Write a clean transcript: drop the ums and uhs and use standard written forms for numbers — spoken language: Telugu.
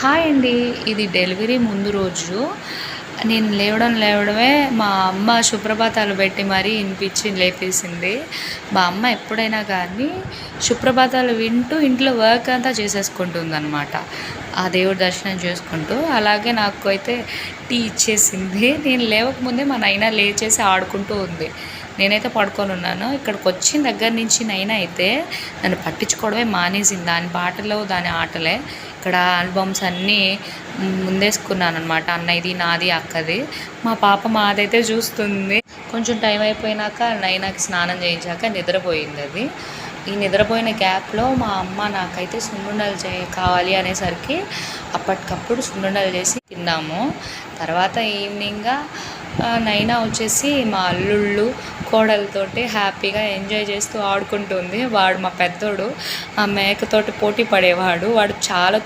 హాయ్ అండి. ఇది డెలివరీ ముందు రోజు నేను లేవడమే మా అమ్మ సుప్రభాతాలు పెట్టి మరీ వినిపించి లేపేసింది. మా అమ్మ ఎప్పుడైనా కానీ సుప్రభాతాలు వింటూ ఇంట్లో వర్క్ అంతా చేసేసుకుంటుందన్నమాట. ఆ దేవుడి దర్శనం చేసుకుంటూ. అలాగే నాకు అయితే టీ ఇచ్చేసింది. నేను లేవకముందే మా నైనా లేచేసి ఆడుకుంటూ ఉంది. నేనైతే పడుకొని ఉన్నాను. ఇక్కడికి వచ్చిన దగ్గర నుంచి నైనా అయితే నన్ను పట్టించుకోవడమే మానేసింది. దాని పాటలు దాని ఆటలే. ఇక్కడ ఆల్బమ్స్ అన్నీ ముందేసుకున్నాను అనమాట. అన్నయ్యది, నాది, అక్కది. మా పాప మాదైతే చూస్తుంది. కొంచెం టైం అయిపోయినాక నైనాకి స్నానం చేయించాక నిద్రపోయింది అది. ఈ నిద్రపోయిన గ్యాప్లో మా అమ్మ నాకైతే సున్నుండలు కావాలి అనేసరికి అప్పటికప్పుడు సున్నుండలు చేసి తిన్నాము. తర్వాత ఈవినింగ్గా నైనా వచ్చేసి మా అల్లుళ్ళు కోడలతోటి హ్యాపీగా ఎంజాయ్ చేస్తూ ఆడుకుంటుంది. వాడు మా పెద్దోడు ఆ మేకతోటి పోటీ పడేవాడు. వాడు చాలా